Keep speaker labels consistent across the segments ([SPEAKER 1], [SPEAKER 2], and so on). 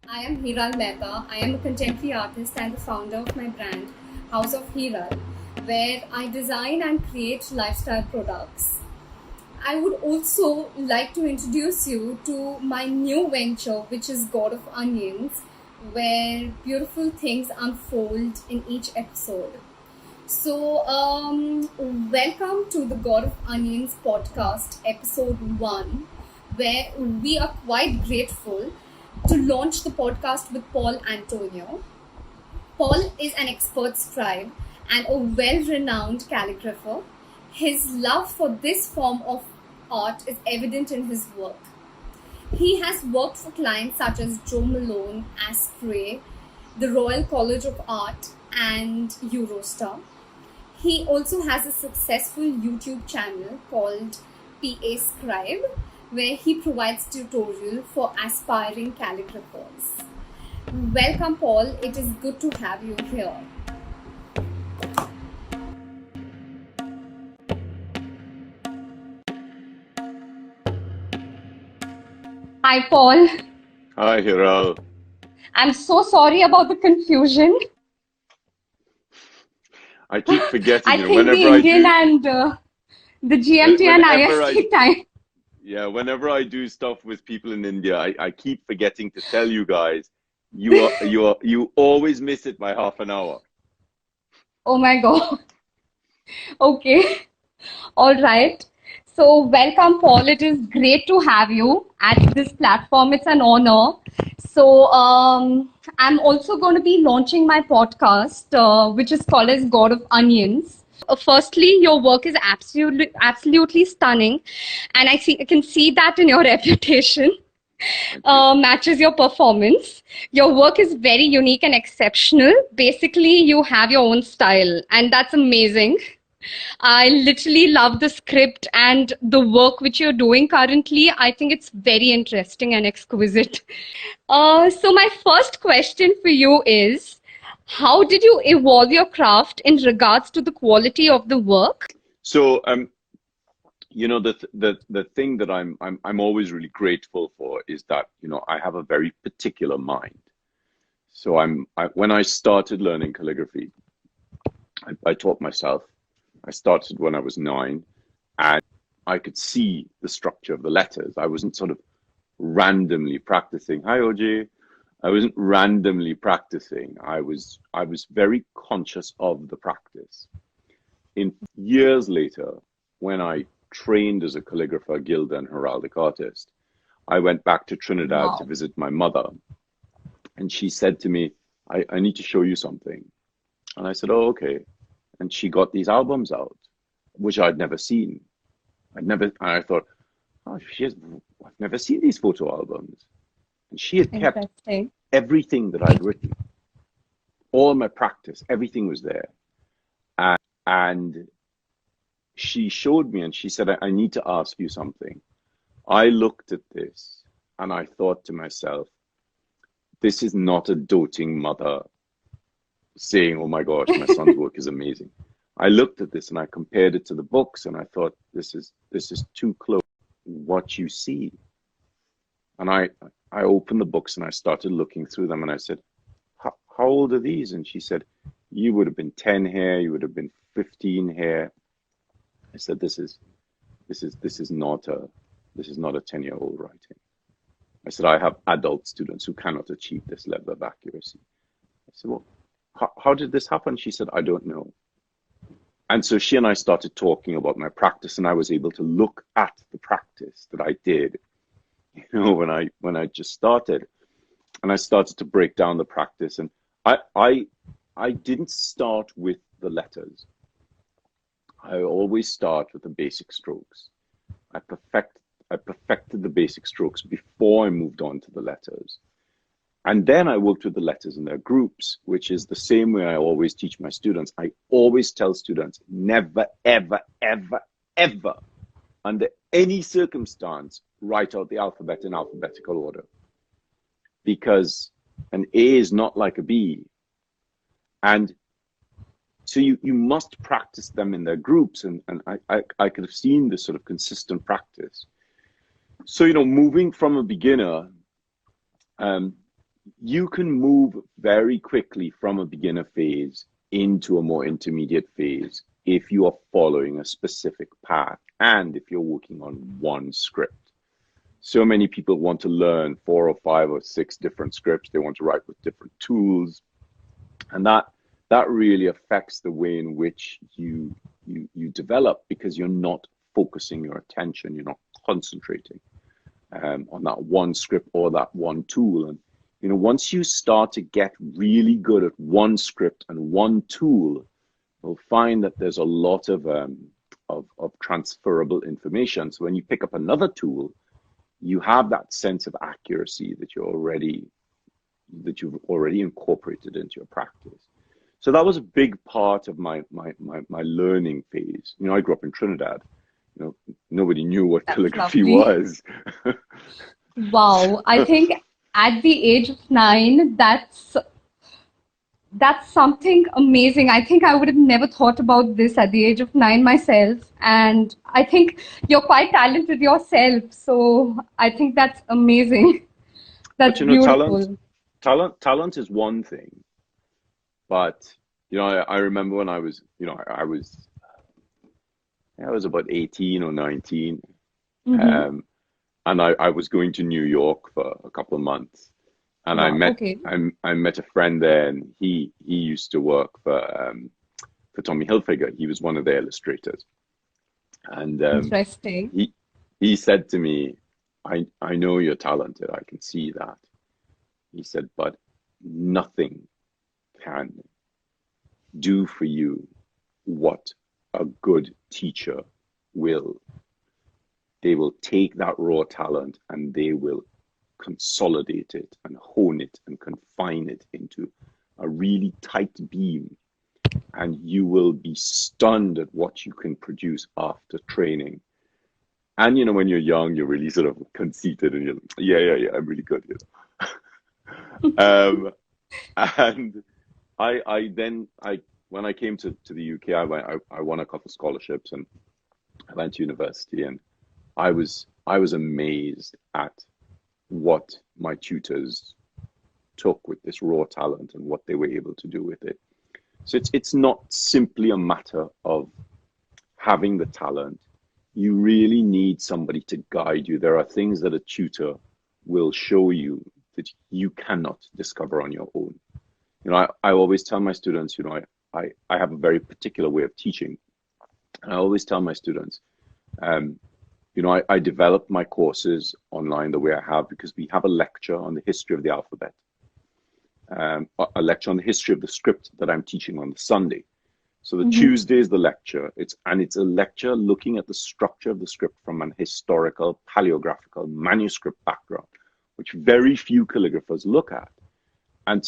[SPEAKER 1] I am Hiral Mehta. I am a contemporary artist and the founder of my brand, House of Hiral, where I design and create lifestyle products. I would also like to introduce you to my new venture, which is God of Onions, where beautiful things unfold in each episode. Welcome to the God of Onions podcast, episode 1, where we are quite grateful to launch the podcast with Paul Antonio. Paul is an expert scribe and a well renowned calligrapher. His love for this form of art is evident in his work. He has worked for clients such as Jo Malone, Aspry, the Royal College of Art, and Eurostar. He also has a successful YouTube channel called Pascribe, where he provides tutorial for aspiring calligraphers. Welcome, Paul. It is good to have you here. Hi, Paul.
[SPEAKER 2] Hi, Hiral.
[SPEAKER 1] I'm so sorry about the confusion.
[SPEAKER 2] I keep forgetting,
[SPEAKER 1] I think the
[SPEAKER 2] whenever I
[SPEAKER 1] Indian
[SPEAKER 2] do,
[SPEAKER 1] and the GMT and
[SPEAKER 2] whenever
[SPEAKER 1] IST time.
[SPEAKER 2] whenever I do stuff with people in India, I keep forgetting to tell you guys, you always miss it by half an hour.
[SPEAKER 1] Oh my God. Okay. All right. So, welcome, Paul. It is great to have you at this platform. It's an honor. I'm also going to be launching my podcast, which is called as God of Onions. Firstly, your work is absolutely stunning, and I can see that in your reputation. Matches your performance. Your work is very unique and exceptional. Basically, you have your own style, and that's amazing. I literally love the script and the work which you're doing currently. I think it's very interesting and exquisite. So my first question for you is, how did you evolve your craft in regards to the quality of the work?
[SPEAKER 2] So, the thing that I'm always really grateful for is that, I have a very particular mind. So when I started learning calligraphy, I taught myself. I started when I was 9, and I could see the structure of the letters. I wasn't sort of randomly practicing. Hi, OJ. I wasn't randomly practicing. I was very conscious of the practice. In years later, when I trained as a calligrapher, guild, and heraldic artist, I went back to Trinidad to
[SPEAKER 1] Wow.
[SPEAKER 2] visit my mother, and she said to me, I need to show you something. And I said, oh, okay. And she got these albums out, which I'd never seen. And I thought, oh, I've never seen these photo albums. And she had kept
[SPEAKER 1] Interesting.
[SPEAKER 2] everything that I'd written, all my practice, everything was there. And she showed me and she said, I need to ask you something. I looked at this and I thought to myself, this is not a doting mother saying, oh my gosh, my son's work is amazing. I looked at this and I compared it to the books and I thought, this is too close to what you see. And I opened the books and I started looking through them and I said, how old are these? And she said, you would have been 10 here, you would have been 15 here. I said, this is not a 10-year-old writing. I said, I have adult students who cannot achieve this level of accuracy. I said, well, how did this happen? She said, I don't know. And so she and I started talking about my practice, and I was able to look at the practice that I did, when I just started, and I started to break down the practice. And I didn't start with the letters. I always start with the basic strokes. I perfected the basic strokes before I moved on to the letters. And then I worked with the letters in their groups, which is the same way I always teach my students. I always tell students, never, ever, ever, ever, under any circumstance, write out the alphabet in alphabetical order. Because an A is not like a B. And so you must practice them in their groups. And I could have seen this sort of consistent practice. So, moving from a beginner, you can move very quickly from a beginner phase into a more intermediate phase if you are following a specific path and if you're working on one script. So many people want to learn 4 or 5 or 6 different scripts. They want to write with different tools, and that really affects the way in which you develop, because you're not focusing your attention, you're not concentrating on that one script or that one tool. And once you start to get really good at one script and one tool, you'll find that there's a lot of transferable information. So when you pick up another tool, you have that sense of accuracy that you've already incorporated into your practice. So that was a big part of my learning phase. I grew up in Trinidad. Nobody knew what calligraphy was.
[SPEAKER 1] Wow, I think at the age of 9, that's something amazing. I think I would have never thought about this at the age of 9 myself. And I think you're quite talented yourself. So I think that's amazing. That's beautiful.
[SPEAKER 2] Talent is one thing. But, I remember when I was about 18 or 19.
[SPEAKER 1] Mm-hmm.
[SPEAKER 2] And I was going to New York for a couple of months. And
[SPEAKER 1] Wow,
[SPEAKER 2] I met a friend there, and he used to work for Tommy Hilfiger. He was one of the illustrators, and
[SPEAKER 1] interesting.
[SPEAKER 2] he said to me, "I know you're talented. I can see that." He said, "But nothing can do for you what a good teacher will. They will take that raw talent and they will consolidate it and hone it and confine it into a really tight beam, and you will be stunned at what you can produce after training." And when you're young, you're really sort of conceited, and you're like, yeah, I'm really good. And when I came to the UK, I won a couple of scholarships, and I went to university, and I was amazed at what my tutors took with this raw talent and what they were able to do with it. So it's not simply a matter of having the talent. You really need somebody to guide you. There are things that a tutor will show you that you cannot discover on your own. I always tell my students, I have a very particular way of teaching. And I always tell my students, I developed my courses online the way I have because we have a lecture on the history of the alphabet, a lecture on the history of the script that I'm teaching on the Sunday. So the Tuesday is the lecture. It's a lecture looking at the structure of the script from an historical, paleographical, manuscript background, which very few calligraphers look at. And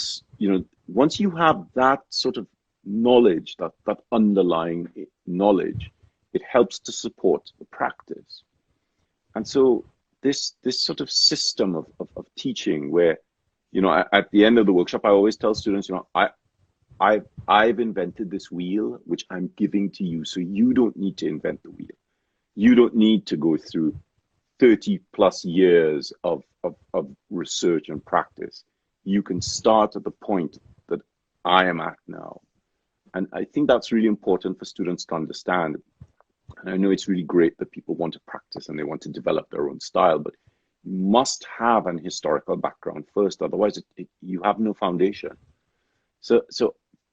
[SPEAKER 2] once you have that sort of knowledge, that underlying knowledge, it helps to support the practice. And so this sort of system of teaching where, at the end of the workshop, I always tell students, I've invented this wheel, which I'm giving to you. So you don't need to invent the wheel. You don't need to go through 30 plus years of research and practice. You can start at the point that I am at now. And I think that's really important for students to understand. And I know it's really great that people want to practice and they want to develop their own style, but you must have an historical background first. Otherwise, you have no foundation. So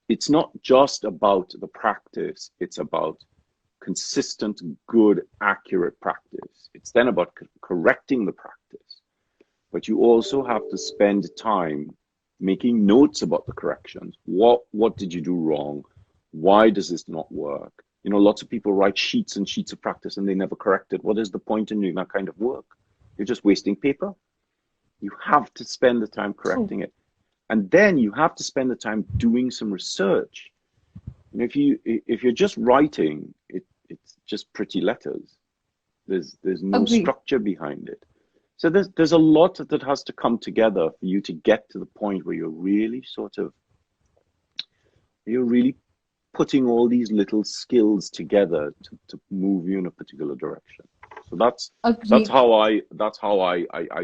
[SPEAKER 2] it's not just about the practice. It's about consistent, good, accurate practice. It's then about correcting the practice. But you also have to spend time making notes about the corrections. What did you do wrong? Why does this not work? Lots of people write sheets and sheets of practice and they never correct it. What is the point in doing that kind of work? You're just wasting paper. You have to spend the time correcting it. And then you have to spend the time doing some research. And if you're just writing, it's just pretty letters. There's no structure behind it. So there's a lot that has to come together for you to get to the point where you're really putting all these little skills together to move you in a particular direction. So that's how I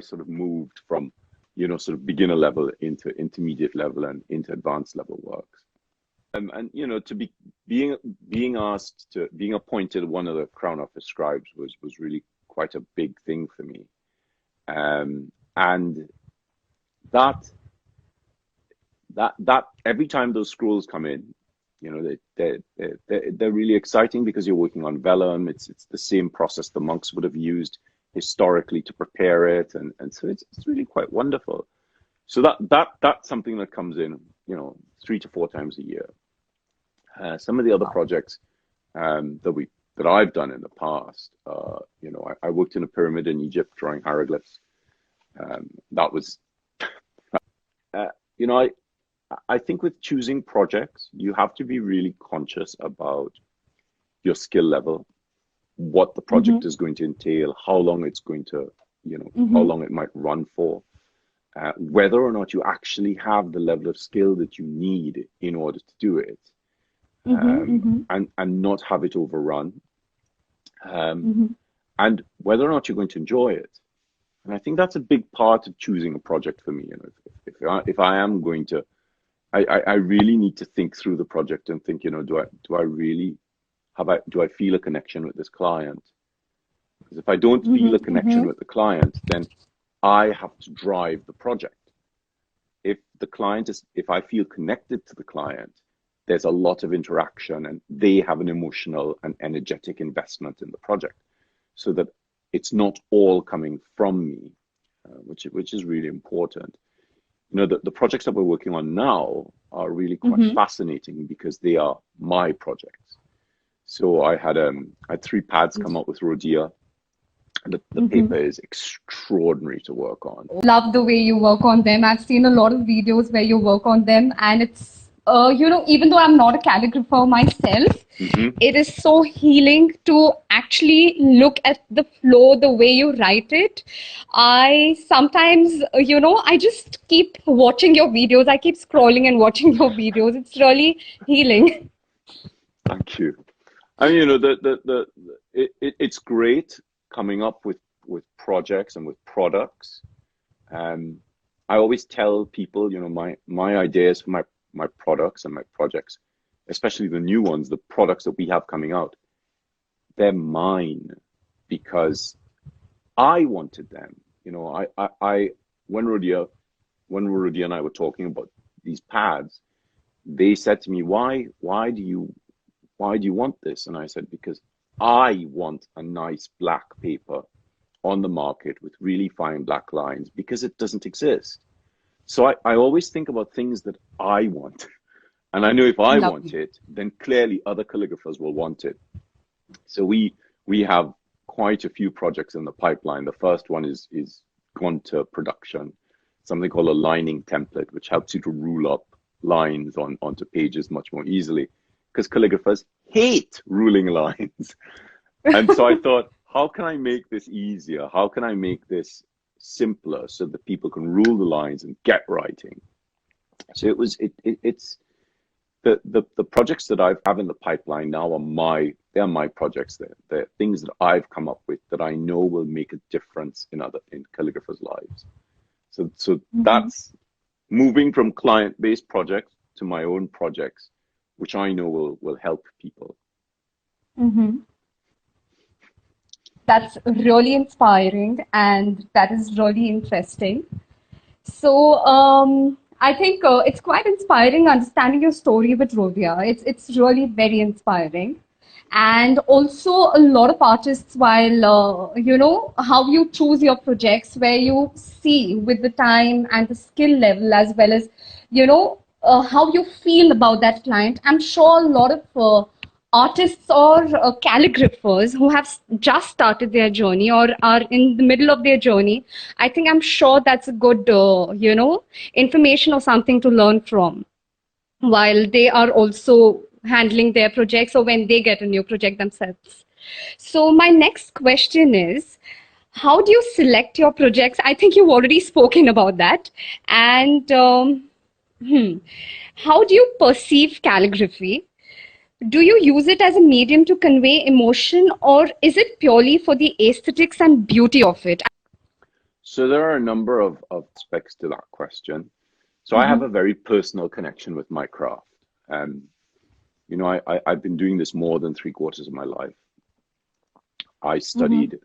[SPEAKER 2] sort of moved from sort of beginner level into intermediate level and into advanced level works. And to being asked to being appointed one of the Crown Office scribes was really quite a big thing for me. And that every time those scrolls come in, they're really exciting because you're working on vellum. It's the same process the monks would have used historically to prepare it, and so it's really quite wonderful. So that's something that comes in 3 to 4 times a year. Some of the other projects that I've done in the past, I worked in a pyramid in Egypt drawing hieroglyphs. That was I think with choosing projects, you have to be really conscious about your skill level, what the project is going to entail, how long it's going to, how long it might run for, whether or not you actually have the level of skill that you need in order to do it, and not have it overrun, and whether or not you're going to enjoy it. And I think that's a big part of choosing a project for me. If I am going to, I really need to think through the project and think, do I feel a connection with this client? Because if I don't feel a connection with the client, then I have to drive the project. If I feel connected to the client, there's a lot of interaction and they have an emotional and energetic investment in the project, so that it's not all coming from me, which is really important. The projects that we're working on now are really quite fascinating because they are my projects. So I had 3 pads come up with Rhodia. The paper is extraordinary to work on.
[SPEAKER 1] Love the way you work on them. I've seen a lot of videos where you work on them, and it's even though I'm not a calligrapher myself, it is so healing to actually look at the flow, the way you write it. I sometimes, I just keep watching your videos. I keep scrolling and watching your videos. It's really healing.
[SPEAKER 2] Thank you. I mean, it's great coming up with projects and with products. I always tell people, my ideas for my products and my projects, especially the new ones, the products that we have coming out, they're mine because I wanted them. When Rhodia and I were talking about these pads, they said to me, why do you want this? And I said, because I want a nice black paper on the market with really fine black lines, because it doesn't exist. So I always think about things that I want. And I know if I want it, then clearly other calligraphers will want it. So we have quite a few projects in the pipeline. The first one is gone to production, something called a lining template, which helps you to rule up lines onto pages much more easily, because calligraphers hate ruling lines. And so I thought, how can I make this easier? How can I make this simpler so that people can rule the lines and get writing? So it's the projects that I have in the pipeline now are my projects. They're things that I've come up with that I know will make a difference in calligraphers' lives. So that's moving from client-based projects to my own projects, which I know will help people.
[SPEAKER 1] That's really inspiring, and that is really interesting. So I think it's quite inspiring understanding your story with Rhodia. It's really very inspiring. And also a lot of artists, while how you choose your projects, where you see with the time and the skill level, as well as how you feel about that client. I'm sure a lot of artists or calligraphers who have just started their journey or are in the middle of their journey, I'm sure that's a good information or something to learn from while they are also handling their projects or when they get a new project themselves. So my next question is, how do you select your projects? I think you've already spoken about that. And how do you perceive calligraphy? Do you use it as a medium to convey emotion, or is it purely for the aesthetics and beauty of it?
[SPEAKER 2] So there are a number of aspects to that question. So I have
[SPEAKER 1] Mm-hmm.
[SPEAKER 2] a very personal connection with my craft. Um, I've been doing this more than three-quarters of my life. I
[SPEAKER 1] Mm-hmm.
[SPEAKER 2] studied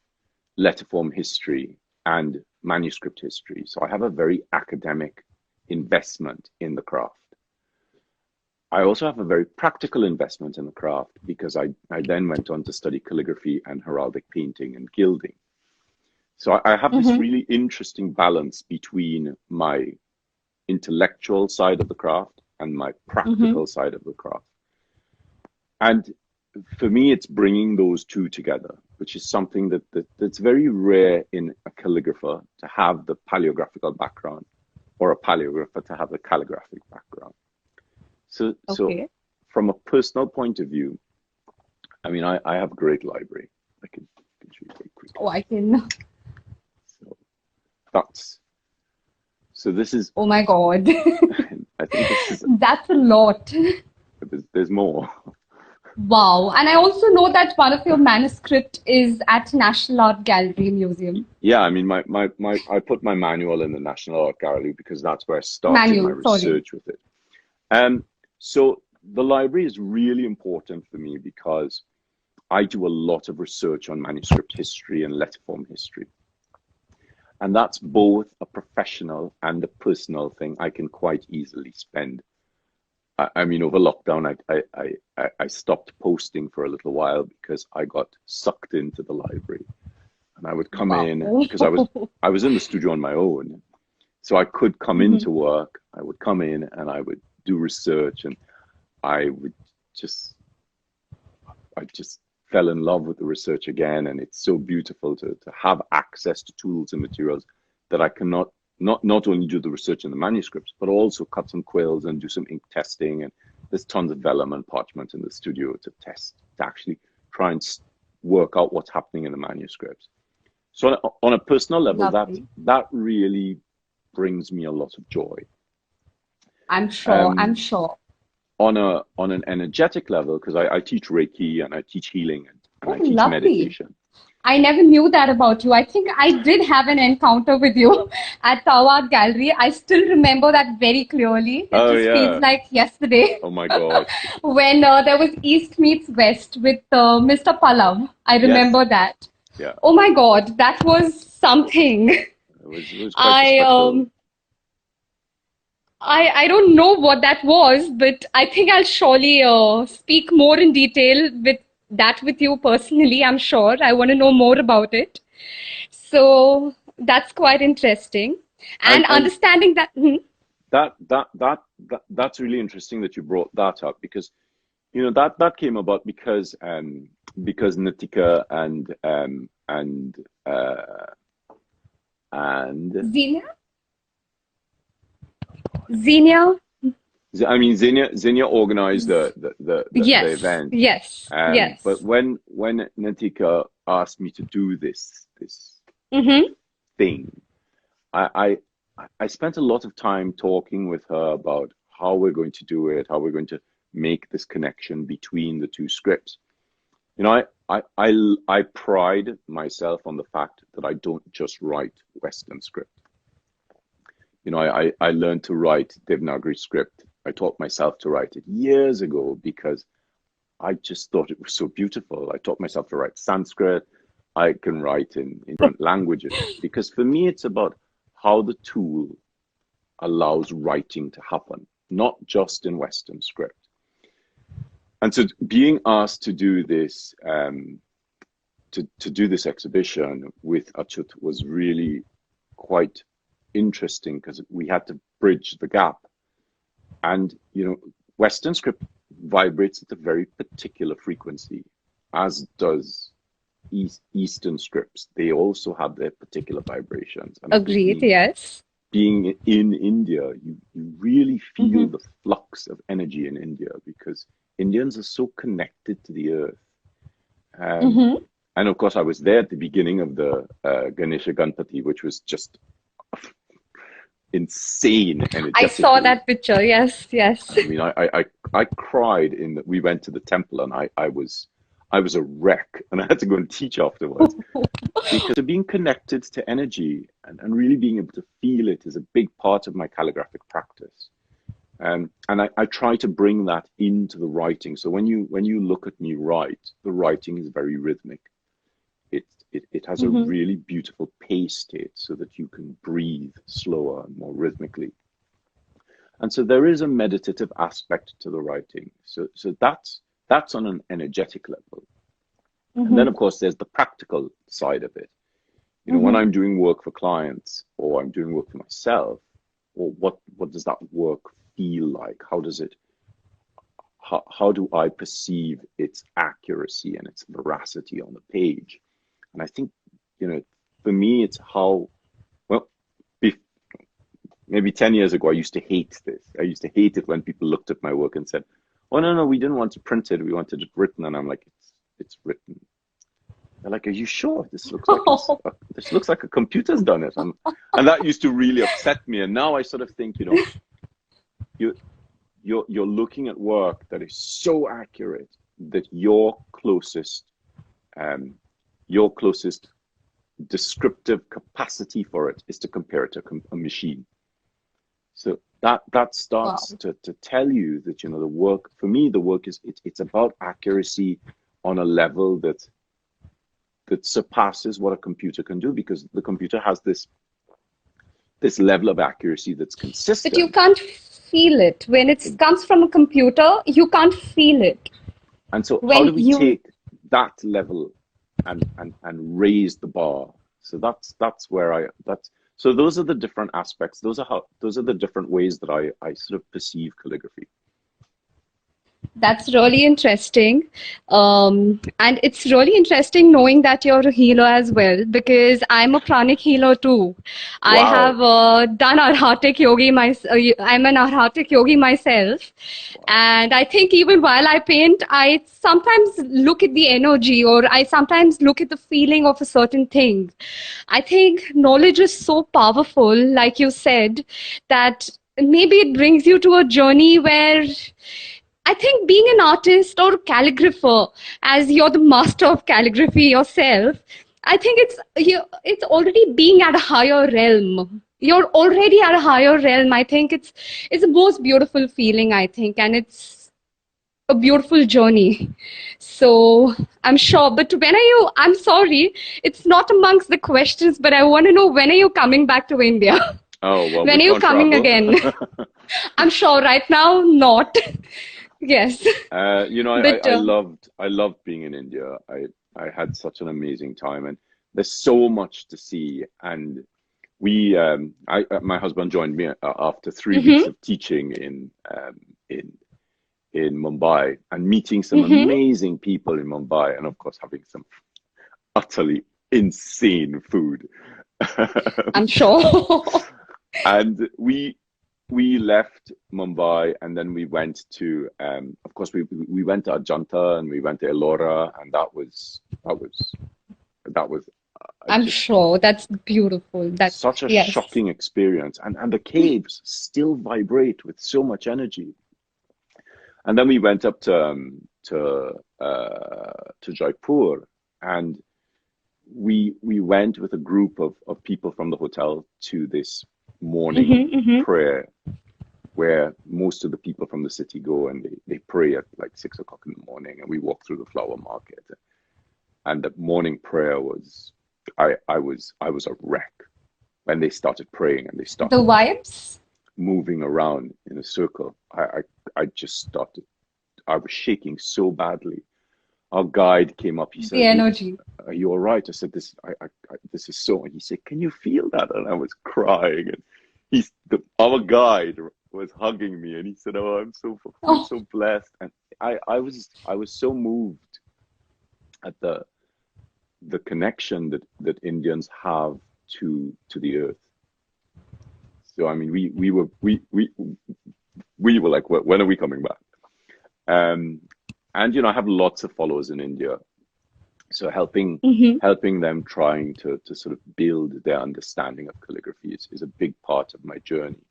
[SPEAKER 2] letterform history and manuscript history. So I have a very academic investment in the craft. I also have a very practical investment in the craft because I then went on to study calligraphy and heraldic painting and gilding. So I have this
[SPEAKER 1] Mm-hmm.
[SPEAKER 2] really interesting balance between my intellectual side of the craft and my
[SPEAKER 1] Mm-hmm.
[SPEAKER 2] practical side of the craft. And for me, it's bringing those two together, which is something that's very rare in a calligrapher to have the paleographical background or a paleographer to have the calligraphic background. So
[SPEAKER 1] Okay.
[SPEAKER 2] from a personal point of view, I mean, I have a great library. I can show you very
[SPEAKER 1] Oh,
[SPEAKER 2] quickly.
[SPEAKER 1] I can.
[SPEAKER 2] So that's so this is
[SPEAKER 1] Oh my God.
[SPEAKER 2] I think this is
[SPEAKER 1] That's a lot.
[SPEAKER 2] there's more.
[SPEAKER 1] Wow. And I also know that one of your manuscript is at National Art Gallery Museum.
[SPEAKER 2] Yeah, I mean, I put my manual in the National Art Gallery because that's where I started my
[SPEAKER 1] Manual, sorry.
[SPEAKER 2] research with it. So the library is really important for me because I do a lot of research on manuscript history and letterform history. And that's both a professional and a personal thing. I can quite easily spend. I mean, over lockdown, I stopped posting for a little while because I got sucked into the library. And I would come
[SPEAKER 1] Wow.
[SPEAKER 2] in because I was in the studio on my own, so I could come
[SPEAKER 1] Mhm.
[SPEAKER 2] into work. I would come in and I would do research, and I would just I just fell in love with the research again. And it's so beautiful to have access to tools and materials that I cannot not only do the research in the manuscripts, but also cut some quills and do some ink testing. And there's tons of vellum and parchment in the studio to test, to actually try and work out what's happening in the manuscripts. So on a personal level,
[SPEAKER 1] Lovely.
[SPEAKER 2] that really brings me a lot of joy.
[SPEAKER 1] I'm sure. I'm
[SPEAKER 2] Um,
[SPEAKER 1] sure.
[SPEAKER 2] on an energetic level, because I teach Reiki and I teach healing and
[SPEAKER 1] Oh,
[SPEAKER 2] I teach
[SPEAKER 1] lovely.
[SPEAKER 2] meditation.
[SPEAKER 1] I never knew that about you. I think I did have an encounter with you at Tawa Gallery. I still remember that very clearly. It
[SPEAKER 2] Oh
[SPEAKER 1] just feels
[SPEAKER 2] yeah.
[SPEAKER 1] like yesterday
[SPEAKER 2] Oh my God.
[SPEAKER 1] when there was East meets West with Mr. Pallav. I
[SPEAKER 2] Yes.
[SPEAKER 1] remember that.
[SPEAKER 2] Yeah.
[SPEAKER 1] Oh my God, that was something.
[SPEAKER 2] It was quite a
[SPEAKER 1] I
[SPEAKER 2] special.
[SPEAKER 1] um I don't know what that was, but I think I'll surely speak more in detail with that with you personally. I'm sure I want to know more about it. So that's quite interesting. And
[SPEAKER 2] And
[SPEAKER 1] understanding that, mhm.
[SPEAKER 2] that's really interesting that you brought that up because that came about because Natika uh and
[SPEAKER 1] Xenia, Xenia,
[SPEAKER 2] I mean Xenia organized the
[SPEAKER 1] yes,
[SPEAKER 2] event.
[SPEAKER 1] yes,
[SPEAKER 2] But
[SPEAKER 1] yes.
[SPEAKER 2] when Natika asked me to do this
[SPEAKER 1] Mm-hmm.
[SPEAKER 2] thing, I I spent a lot of time talking with her about how we're going to do it, how we're going to make this connection between the two scripts. You know, I pride myself on the fact that I don't just write Western script. I learned to write Devanagari script. I taught myself to write it years ago because I just thought it was so beautiful. I taught myself to write Sanskrit. I can write in different languages because for me, it's about how the tool allows writing to happen, not just in Western script. And so being asked to do this, to do this exhibition with Achut was really quite interesting because we had to bridge the gap. And, Western script vibrates at a very particular frequency, as does Eastern scripts. They also have their particular vibrations. And I think
[SPEAKER 1] Agreed, yes.
[SPEAKER 2] being in India, you really feel
[SPEAKER 1] Mm-hmm.
[SPEAKER 2] the flux of energy in India because Indians are so connected to the earth. Um,
[SPEAKER 1] Mm-hmm.
[SPEAKER 2] and of course, I was there at the beginning of the Ganesha Ganpati, which was just insane
[SPEAKER 1] I saw
[SPEAKER 2] energetically.
[SPEAKER 1] that picture. Yes, yes.
[SPEAKER 2] I mean, I cried in that we went to the temple and I was a wreck and I had to go and teach afterwards. Because being connected to energy and really being able to feel it is a big part of my calligraphic practice. And I try to bring that into the writing. So when you look at me write, the writing is very rhythmic. It has a really beautiful pace to it so that you can breathe slower and more rhythmically. And so there is a meditative aspect to the writing. So that's on an energetic level. And then of course there's the practical side of it. You know, when I'm doing work for clients or I'm doing work for myself, or what does that work feel like? How does it, how do I perceive its accuracy and its veracity on the page? And I think, you know, for me, it's how, well, maybe 10 years ago, I used to hate this. I used to hate it when people looked at my work and said, oh, no, we didn't want to print it. We wanted it written. And I'm like, it's written. They're like, are you sure? This looks like a computer's done it. And that used to really upset me. And now I sort of think, you know, you're looking at work that is so accurate that your closest descriptive capacity for it is to compare it to a machine. So that starts to tell you that, you know, the work, for me, the work is, it's about accuracy on a level that surpasses what a computer can do, because the computer has this level of accuracy that's consistent.
[SPEAKER 1] But you can't feel it. When it comes from a computer, you can't feel it.
[SPEAKER 2] And so how do we take that level and raise the bar? So that's where so those are the different aspects. Those are the different ways that I sort of perceive calligraphy.
[SPEAKER 1] That's really interesting. And it's really interesting knowing that you're a healer as well, because I'm a pranic healer too. Wow. I have done Arhatic Yogi I'm an Arhatic Yogi myself. Wow. And I think even while I paint, I sometimes look at the energy, or I sometimes look at the feeling of a certain thing. I think knowledge is so powerful, like you said, that maybe it brings you to a journey where I think being an artist or calligrapher, as you're the master of calligraphy yourself, I think it's already being at a higher realm. You're already at a higher realm. I think it's the most beautiful feeling, I think, and it's a beautiful journey. So I'm sure. But I'm sorry, it's not amongst the questions, but I want to know, when are you coming back to India?
[SPEAKER 2] Oh, well,
[SPEAKER 1] when are you coming again? I'm sure right now, not. Yes.
[SPEAKER 2] You know, I loved being in India. I had such an amazing time, and there's so much to see. And my husband joined me after 3 weeks of teaching in Mumbai, and meeting some amazing people in Mumbai, and of course having some utterly insane food.
[SPEAKER 1] I'm sure.
[SPEAKER 2] And we left Mumbai, and then we went to, of course, we went to Ajanta and we went to Ellora, and that was.
[SPEAKER 1] I'm sure that's beautiful. That's
[SPEAKER 2] such a shocking experience, and the caves still vibrate with so much energy. And then we went up to Jaipur, and we went with a group of people from the hotel to this morning prayer, where most of the people from the city go, and they pray at like 6 o'clock in the morning, and we walk through the flower market. And the morning prayer was, I was a wreck when they started praying, and they started
[SPEAKER 1] the vibes
[SPEAKER 2] moving around in a circle. I just started, I was shaking so badly. Our guide came up, he said,
[SPEAKER 1] the energy.
[SPEAKER 2] Are you all right? I said, this is so, and he said, can you feel that? And I was crying, and our guide was hugging me, and he said, oh, I'm so blessed. And I was so moved at the connection that Indians have to the earth. So I mean, we were like, when are we coming back? And you know, I have lots of followers in India, so helping them, trying to sort of build their understanding of calligraphy is a big part of my journey.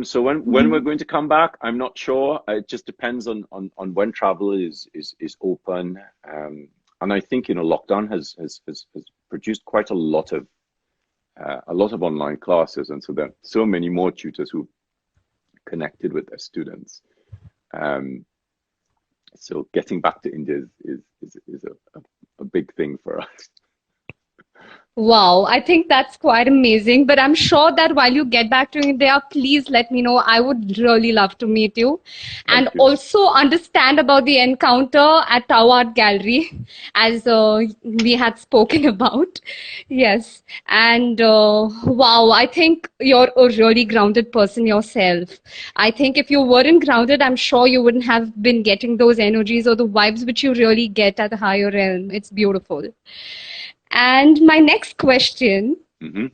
[SPEAKER 2] So when we're going to come back, I'm not sure. It just depends on when travel is open. And I think, lockdown has produced quite a lot of online classes, and so there are so many more tutors who connected with their students. So getting back to India is a big thing for us.
[SPEAKER 1] Wow, I think that's quite amazing. But I'm sure that while you get back to India, please let me know. I would really love to meet you and
[SPEAKER 2] Thank you.
[SPEAKER 1] also understand about the encounter at Tawa Gallery, as we had spoken about. Yes. And wow, I think you're a really grounded person yourself. I think if you weren't grounded, I'm sure you wouldn't have been getting those energies or the vibes which you really get at the higher realm. It's beautiful. And my next question,
[SPEAKER 2] Hmm.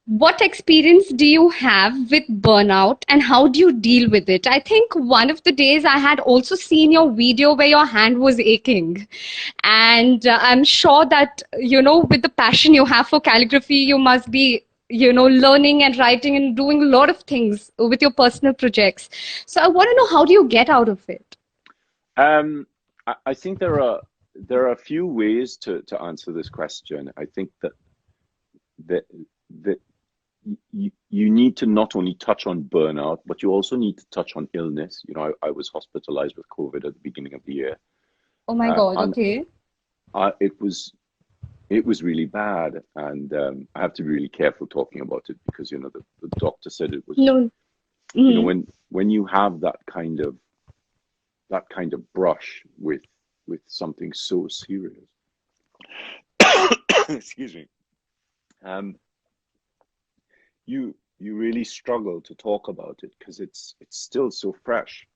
[SPEAKER 1] what experience do you have with burnout and how do you deal with it? I think one of the days I had also seen your video where your hand was aching. And I'm sure that, with the passion you have for calligraphy, you must be, learning and writing and doing a lot of things with your personal projects. So I want to know, how do you get out of it?
[SPEAKER 2] I think there are a few ways to answer this question. I think that you need to not only touch on burnout, but you also need to touch on illness. I was hospitalized with COVID at the beginning of the year,
[SPEAKER 1] Oh my God,
[SPEAKER 2] and
[SPEAKER 1] okay.
[SPEAKER 2] it was really bad, and I have to be really careful talking about it because the doctor said it was,
[SPEAKER 1] No. Mm.
[SPEAKER 2] when you have that kind of brush with something so serious. Excuse me. You really struggle to talk about it because it's still so fresh.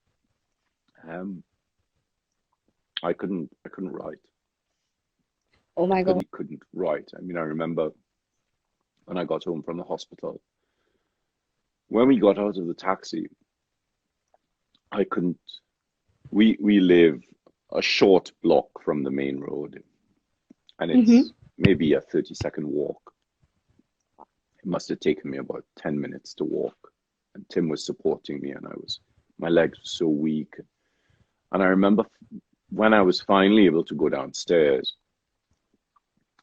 [SPEAKER 2] I couldn't write.
[SPEAKER 1] Oh my God.
[SPEAKER 2] Really couldn't write. I mean, I remember when I got home from the hospital, when we got out of the taxi, I couldn't. We live a short block from the main road, and it's maybe a 30-second walk. It must have taken me about 10 minutes to walk, and Tim was supporting me, and my legs were so weak. And I remember when I was finally able to go downstairs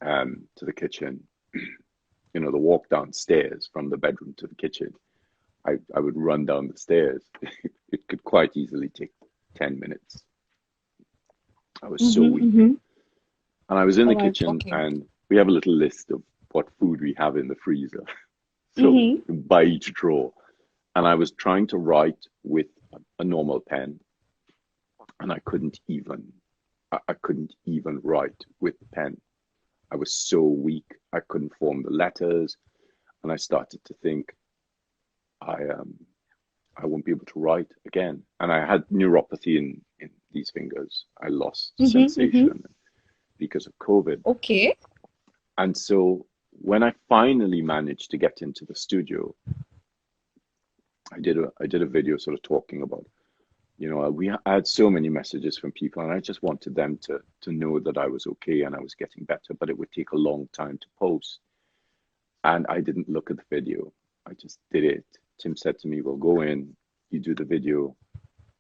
[SPEAKER 2] to the kitchen, the walk downstairs from the bedroom to the kitchen, I would run down the stairs. It could quite easily take 10 minutes. I was so weak. And I was in the kitchen, and we have a little list of what food we have in the freezer. So by each drawer. And I was trying to write with a normal pen, and I couldn't even write with the pen. I was so weak. I couldn't form the letters, and I started to think I won't be able to write again. And I had neuropathy in these fingers. I lost sensation because of COVID.
[SPEAKER 1] Okay.
[SPEAKER 2] And so when I finally managed to get into the studio, I did a video sort of talking about, I had so many messages from people, and I just wanted them to know that I was okay and I was getting better, but it would take a long time to post. And I didn't look at the video. I just did it. Tim said to me, "Well, go in, you do the video,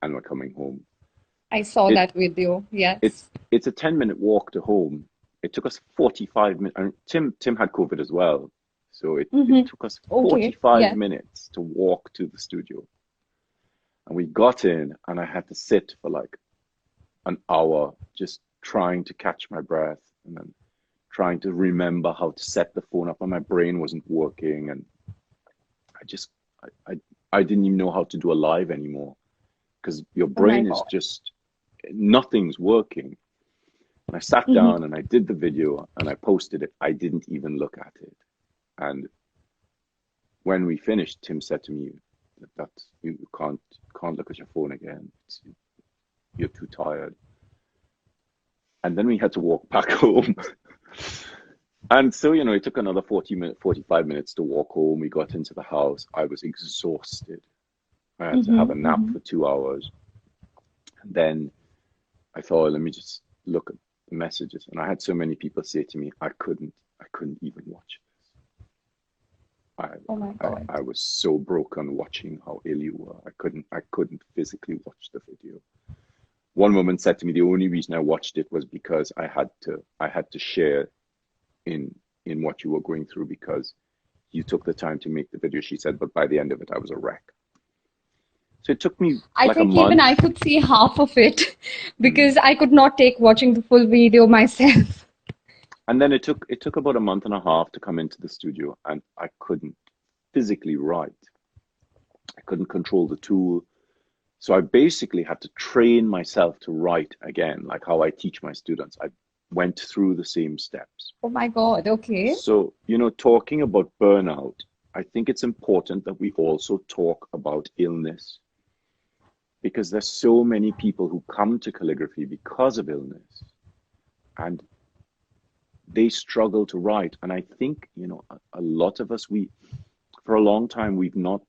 [SPEAKER 2] and we're coming home."
[SPEAKER 1] I saw that video. Yes.
[SPEAKER 2] It's a 10-minute walk to home. It took us 45 minutes. And Tim had COVID as well. So it took us 45 minutes to walk to the studio. And we got in, and I had to sit for like an hour just trying to catch my breath and then trying to remember how to set the phone up, and my brain wasn't working. And I didn't even know how to do a live anymore because your brain is just, nothing's working. And I sat down and I did the video and I posted it. I didn't even look at it. And when we finished, Tim said to me that you can't look at your phone again. You're too tired. And then we had to walk back home. And so, it took another 45 minutes to walk home. We got into the house. I was exhausted. I had to have a nap for 2 hours. And then I thought, let me just look at the messages. And I had so many people say to me, I couldn't even watch this. I,
[SPEAKER 1] Oh my God.
[SPEAKER 2] I was so broken watching how ill you were. I couldn't physically watch the video. One woman said to me, the only reason I watched it was because I had to share in what you were going through because you took the time to make the video. She said, but by the end of it, I was a wreck. So it took me
[SPEAKER 1] I
[SPEAKER 2] like a
[SPEAKER 1] think even
[SPEAKER 2] month.
[SPEAKER 1] I could see half of it
[SPEAKER 2] Mm.
[SPEAKER 1] because I could not take watching the full video myself.
[SPEAKER 2] And then it took about a month and a half to come into the studio, and I couldn't physically write. I couldn't control the tool. So I basically had to train myself to write again, like how I teach my students. I went through the same steps.
[SPEAKER 1] Oh my God. Okay.
[SPEAKER 2] So, talking about burnout, I think it's important that we also talk about illness because there's so many people who come to calligraphy because of illness and they struggle to write. And I think, a lot of us, for a long time, we've not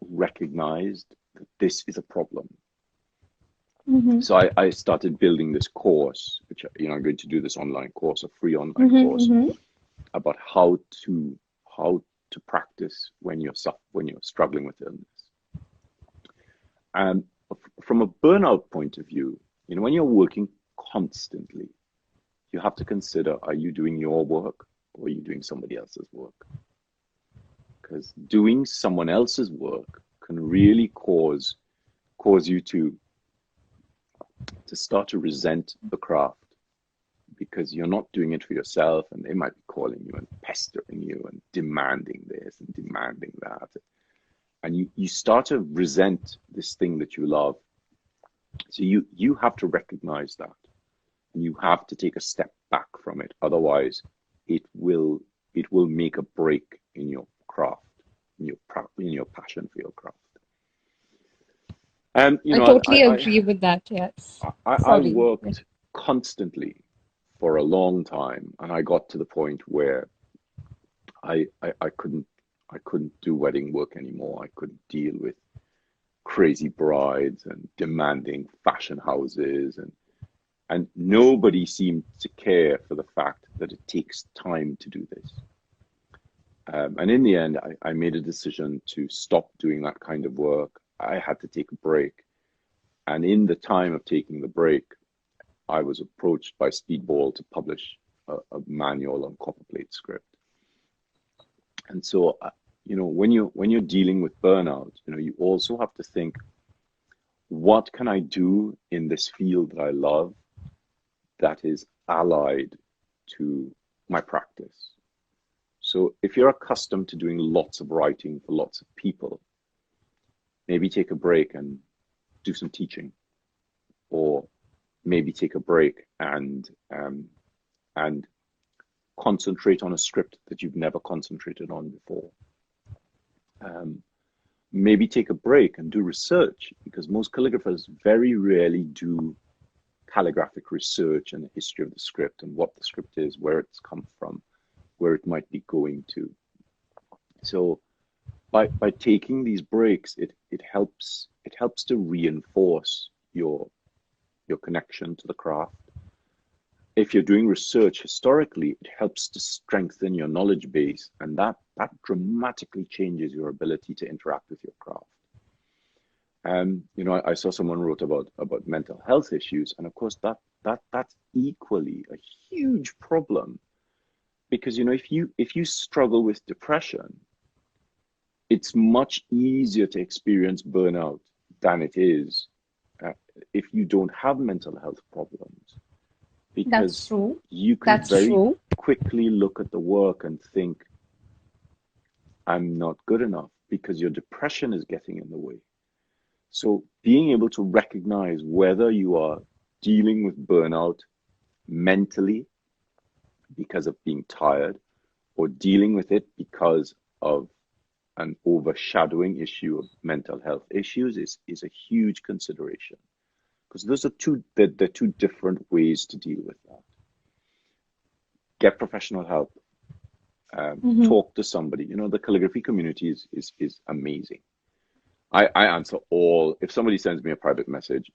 [SPEAKER 2] recognized that this is a problem.
[SPEAKER 1] Mm-hmm.
[SPEAKER 2] So I started building this course, which, I'm going to do this online course, a free online
[SPEAKER 1] Mm-hmm.
[SPEAKER 2] course
[SPEAKER 1] Mm-hmm.
[SPEAKER 2] about how to practice when you're struggling with illness. And from a burnout point of view, when you're working constantly, you have to consider, are you doing your work or are you doing somebody else's work? Because doing someone else's work can really cause you to start to resent the craft because you're not doing it for yourself and they might be calling you and pestering you and demanding this and demanding that. And you start to resent this thing that you love. So you have to recognize that. And you have to take a step back from it. Otherwise, it will make a break in your craft, in your passion for your craft. And
[SPEAKER 1] I totally agree with that. Yes.
[SPEAKER 2] I
[SPEAKER 1] Sorry.
[SPEAKER 2] worked constantly for a long time, and I got to the point where I couldn't do wedding work anymore. I couldn't deal with crazy brides and demanding fashion houses, and nobody seemed to care for the fact that it takes time to do this. And in the end, I made a decision to stop doing that kind of work. I had to take a break. And in the time of taking the break, I was approached by Speedball to publish a manual on copperplate script. And so, when you're dealing with burnout, you also have to think, what can I do in this field that I love that is allied to my practice? So if you're accustomed to doing lots of writing for lots of people, maybe take a break and do some teaching, or maybe take a break and concentrate on a script that you've never concentrated on before. Maybe take a break and do research, because most calligraphers very rarely do calligraphic research and the history of the script and what the script is, where it's come from, where it might be going to. So by taking these breaks, it helps to reinforce your connection to the craft. If you're doing research historically, it helps to strengthen your knowledge base, and that dramatically changes your ability to interact with your craft. I saw someone wrote about mental health issues, and of course that's equally a huge problem, because if you struggle with depression, it's much easier to experience burnout than it is if you don't have mental health problems. Because
[SPEAKER 1] That's true.
[SPEAKER 2] you can
[SPEAKER 1] That's
[SPEAKER 2] very
[SPEAKER 1] true.
[SPEAKER 2] quickly look at the work and think, I'm not good enough, because your depression is getting in the way. So being able to recognize whether you are dealing with burnout mentally because of being tired, or dealing with it because of an overshadowing issue of mental health issues is a huge consideration. Because those are they're two different ways to deal with that. Get professional help. Talk to somebody. The calligraphy community is amazing. I answer all. If somebody sends me a private message,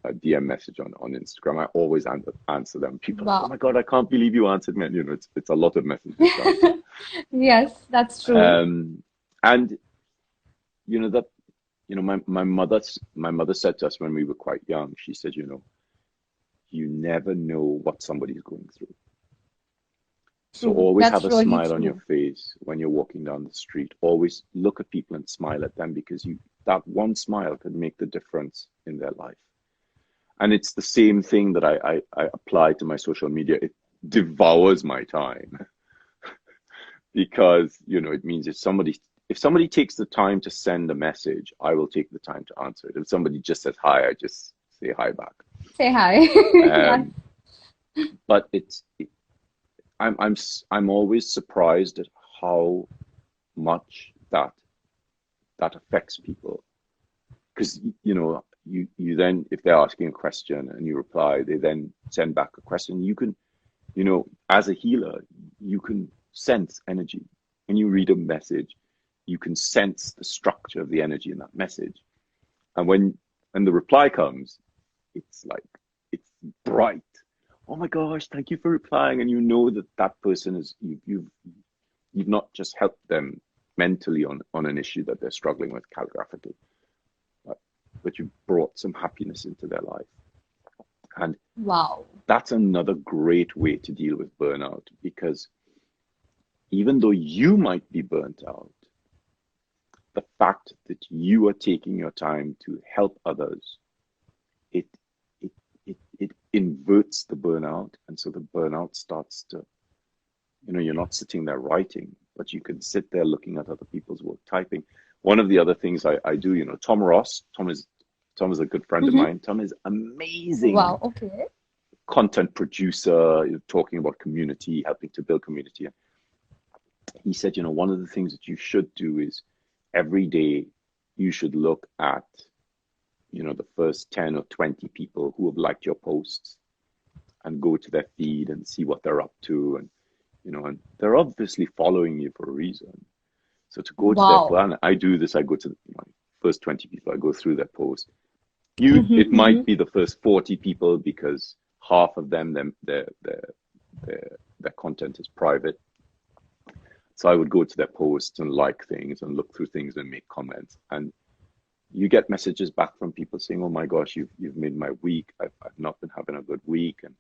[SPEAKER 2] a DM message on Instagram, I always answer them. People are like, oh
[SPEAKER 1] Wow.
[SPEAKER 2] my God, I can't believe you answered me. It's a lot of messages to answer.
[SPEAKER 1] Yes, that's true.
[SPEAKER 2] And that my mother said to us when we were quite young, she said, you never know what somebody's going through. So
[SPEAKER 1] True.
[SPEAKER 2] always have
[SPEAKER 1] That's
[SPEAKER 2] a
[SPEAKER 1] really
[SPEAKER 2] smile on your
[SPEAKER 1] true.
[SPEAKER 2] face when you're walking down the street. Always look at people and smile at them, because that one smile could make the difference in their life. And it's the same thing that I apply to my social media. It devours my time because, it means if somebody takes the time to send a message, I will take the time to answer it. If somebody just says hi, I just say hi back.
[SPEAKER 1] Say hi. Yes.
[SPEAKER 2] Um, but I'm always surprised at how much that affects people, because you then, if they're asking a question and you reply, they then send back a question. You can, as a healer, you can sense energy. When you read a message, you can sense the structure of the energy in that message. And when the reply comes, it's bright. Oh my gosh, thank you for replying. And that person is, you've not just helped them mentally on an issue that they're struggling with calligraphically, but you brought some happiness into their life. And
[SPEAKER 1] Wow.
[SPEAKER 2] that's another great way to deal with burnout, because even though you might be burnt out, the fact that you are taking your time to help others, it inverts the burnout. And so the burnout starts to, you're not sitting there writing, but you can sit there looking at other people's work, typing. One of the other things I do, Tom Ross, Tom is a good friend of
[SPEAKER 1] Mm-hmm.
[SPEAKER 2] mine. Tom is amazing
[SPEAKER 1] Wow. Okay.
[SPEAKER 2] content producer, talking about community, helping to build community. He said, one of the things that you should do is every day you should look at, the first 10 or 20 people who have liked your posts, and go to their feed and see what they're up to. And, and they're obviously following you for a reason. So to go to their
[SPEAKER 1] Wow.
[SPEAKER 2] plan, I do this, I go to my first 20 people, I go through their post.
[SPEAKER 1] Mm-hmm.
[SPEAKER 2] It
[SPEAKER 1] Mm-hmm.
[SPEAKER 2] might be the first 40 people, because half of them, their content is private. So I would go to their posts and like things and look through things and make comments. And you get messages back from people saying, oh my gosh, you've made my week. I've not been having a good week. And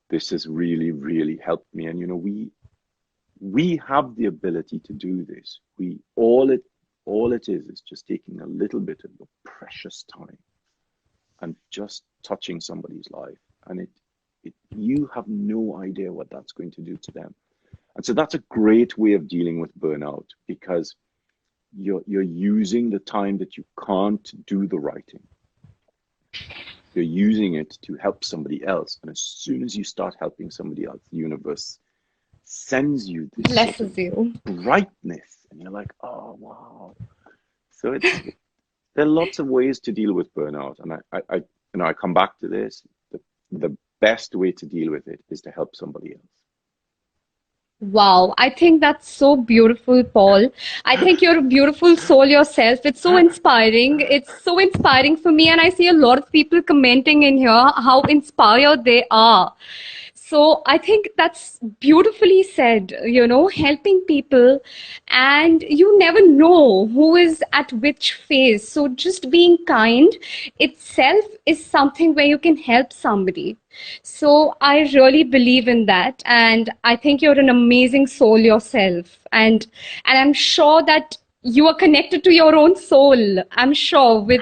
[SPEAKER 2] this has really, really helped me. And, we have the ability to do this. All it is just taking a little bit of your precious time and just touching somebody's life. And you have no idea what that's going to do to them. And so that's a great way of dealing with burnout, because you're using the time that you can't do the writing. You're using it to help somebody else. And as soon as you start helping somebody else, the universe sends you this sort
[SPEAKER 1] Blesses
[SPEAKER 2] of
[SPEAKER 1] you.
[SPEAKER 2] brightness. And you're like, oh, wow. So there are lots of ways to deal with burnout. And I come back to this. The best way to deal with it is to help somebody
[SPEAKER 1] Wow, I think that's so beautiful, Paul. I think you're a beautiful soul yourself. It's so
[SPEAKER 2] else.
[SPEAKER 1] inspiring. It's so inspiring for me, and I see a lot of people commenting in here how inspired they are. So I think that's beautifully said, helping people, and you never know who is at which phase. So just being kind itself is something where you can help somebody. So I really believe in that, and I think you're an amazing soul yourself, and I'm sure that you are connected to your own soul. I'm sure, with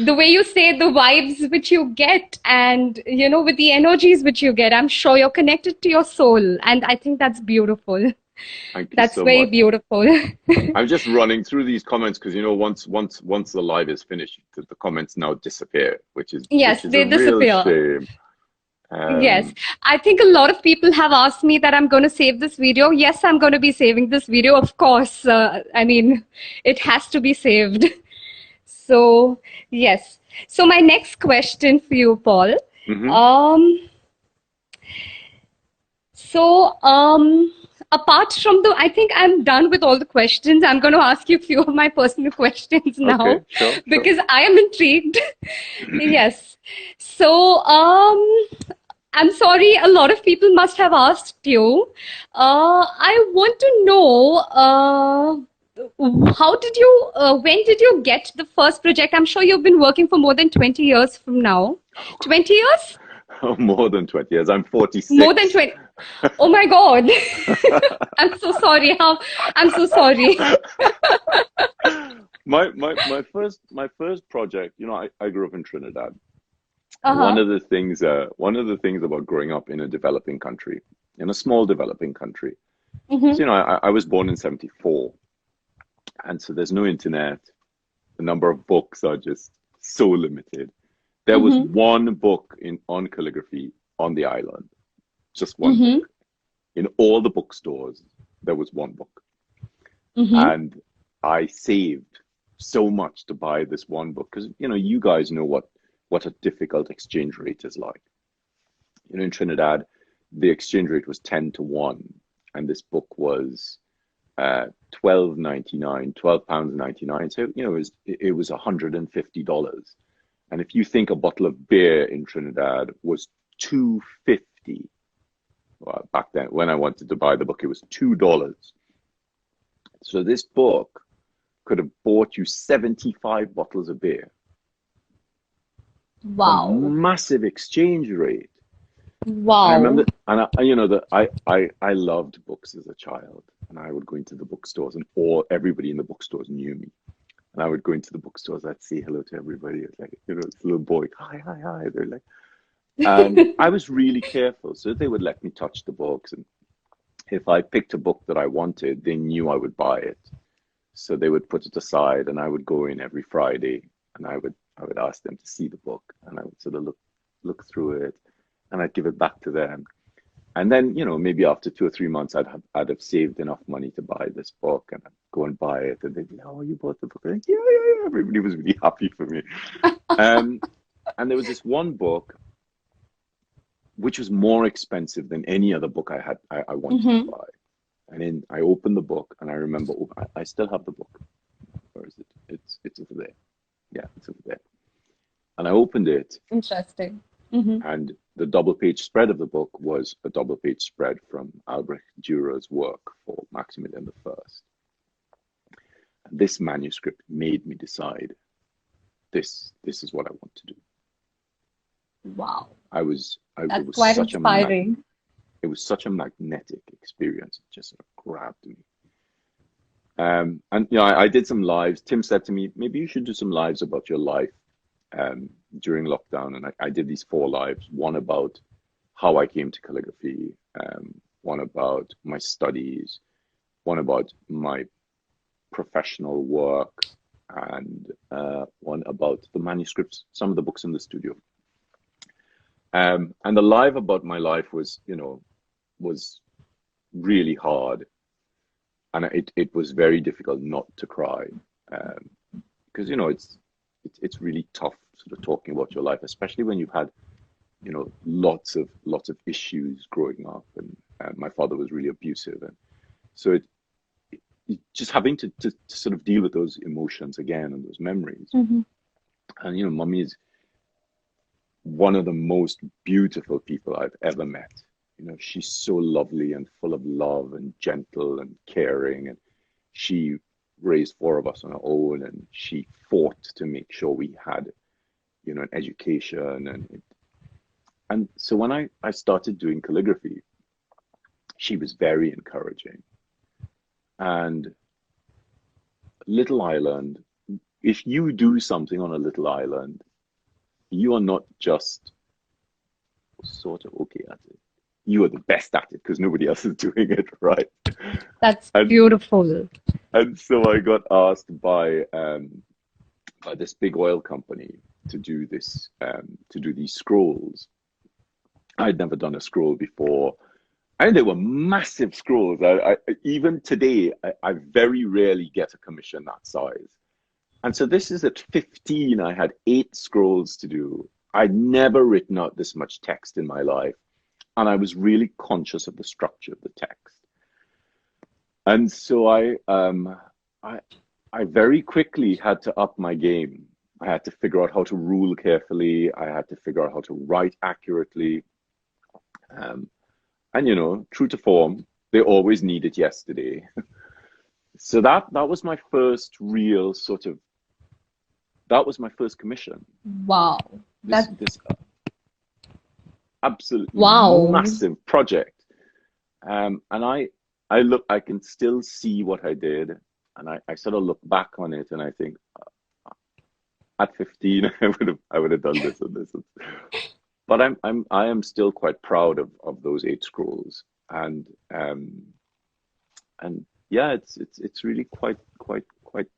[SPEAKER 1] the way you say, the vibes which you get, and with the energies which you get, I'm sure you're connected to your soul, and I think that's beautiful.
[SPEAKER 2] Thank you
[SPEAKER 1] That's
[SPEAKER 2] so
[SPEAKER 1] very
[SPEAKER 2] much.
[SPEAKER 1] beautiful.
[SPEAKER 2] I'm just running through these comments because once the live is finished, the comments now disappear, which is
[SPEAKER 1] Yes,
[SPEAKER 2] a
[SPEAKER 1] they
[SPEAKER 2] real
[SPEAKER 1] disappear.
[SPEAKER 2] shame.
[SPEAKER 1] Yes,
[SPEAKER 2] Um,
[SPEAKER 1] I think a lot of people have asked me that I'm going to save this video. Yes, I'm going to be saving this video, of course. I mean, it has to be saved. So, yes. So, my next question for you, Paul.
[SPEAKER 2] mhm.
[SPEAKER 1] Um, so, apart from I think I'm done with all the questions. I'm going to ask you a few of my personal questions
[SPEAKER 2] Okay,
[SPEAKER 1] now
[SPEAKER 2] sure, sure.
[SPEAKER 1] because I am intrigued. Yes. So, I'm sorry, a lot of people must have asked you. I want to know when did you get the first project? I'm sure you've been working for more than 20 years from now. 20 years?
[SPEAKER 2] More than 20 years. I'm
[SPEAKER 1] More than
[SPEAKER 2] 46.
[SPEAKER 1] 20. Oh my God. I'm so sorry. I'm so sorry.
[SPEAKER 2] My first project, I grew up in Trinidad.
[SPEAKER 1] Uh-huh.
[SPEAKER 2] One of the things about growing up in a developing country, in a small developing country. So,
[SPEAKER 1] Mm-hmm.
[SPEAKER 2] I was born in 74, and so there's no internet. The number of books are just so limited. There was
[SPEAKER 1] Mm-hmm.
[SPEAKER 2] one book on calligraphy on the island, just one
[SPEAKER 1] Mm-hmm.
[SPEAKER 2] book. In all the bookstores, there was one book.
[SPEAKER 1] Mm-hmm.
[SPEAKER 2] And I saved so much to buy this one book because, you guys know what a difficult exchange rate is like. In Trinidad, the exchange rate was 10 to 1, and this book was 12.99, £12.99. So, it was $150. And if you think a bottle of beer in Trinidad was 2.50, well, back then when I wanted to buy the book, it was $2. So this book could have bought you 75 bottles of beer. A
[SPEAKER 1] Wow.
[SPEAKER 2] massive exchange rate. And I
[SPEAKER 1] Wow.
[SPEAKER 2] remember, and I loved books as a child, and I would go into the bookstores, and everybody in the bookstores knew me. And I would go into the bookstores, I'd say hello to everybody. It's like, this little boy, hi, hi, hi. They're like, and I was really careful, so they would let me touch the books, and if I picked a book that I wanted, they knew I would buy it. So they would put it aside, and I would go in every Friday, and I would ask them to see the book, and I would sort of look through it, and I'd give it back to them. And then, maybe after 2 or 3 months, I'd have saved enough money to buy this book, and I'd go and buy it, and they'd be, "Oh, you bought the book?" I'm like, yeah, yeah, yeah. Everybody was really happy for me. Um, and there was this one book which was more expensive than any other book I wanted to
[SPEAKER 1] Mm-hmm.
[SPEAKER 2] buy. And then I opened the book, and I remember, I still have the book. Where is it? It's over there. Yeah, it's over there. And I opened it,
[SPEAKER 1] Interesting. Mm-hmm.
[SPEAKER 2] and the double page spread of the book was a double page spread from Albrecht Dürer's work for Maximilian the First. And this manuscript made me decide this is what I want to do.
[SPEAKER 1] Wow.
[SPEAKER 2] It
[SPEAKER 1] That's
[SPEAKER 2] was
[SPEAKER 1] quite
[SPEAKER 2] such
[SPEAKER 1] inspiring.
[SPEAKER 2] it was such a magnetic experience. It just sort of grabbed me. And I did some lives. Tim said to me, maybe you should do some lives about your life during lockdown. And I did these 4 lives, one about how I came to calligraphy, one about my studies, one about my professional work, and one about the manuscripts, some of the books in the studio. And the live about my life was really hard, and it was very difficult not to cry, because it's really tough sort of talking about your life, especially when you've had lots of issues growing up, and my father was really abusive, and so just having to sort of deal with those emotions again and those memories.
[SPEAKER 1] Mm-hmm.
[SPEAKER 2] And mummy is one of the most beautiful people I've ever met. She's so lovely and full of love and gentle and caring. And she raised 4 of us on her own, and she fought to make sure we had, an education. And so when I started doing calligraphy, she was very encouraging. And little island, if you do something on a little island, you are not just sort of okay at it. You are the best at it because nobody else is doing it, right?
[SPEAKER 1] That's
[SPEAKER 2] And
[SPEAKER 1] beautiful.
[SPEAKER 2] and so I got asked by this big oil company to do these scrolls. I'd never done a scroll before, and they were massive scrolls. Even today, I very rarely get a commission that size. And so this is at 15. I had 8 scrolls to do. I'd never written out this much text in my life, and I was really conscious of the structure of the text. And so I I very quickly had to up my game. I had to figure out how to rule carefully. I had to figure out how to write accurately. Um, and true to form, they always need it yesterday. So that was my first real sort of that was my first commission.
[SPEAKER 1] Wow.
[SPEAKER 2] This absolutely
[SPEAKER 1] Wow.
[SPEAKER 2] massive project. And I can still see what I did, and I sort of look back on it, and I think at 15 I would have done this and this. But I am still quite proud of those 8 scrolls, and yeah, it's really quite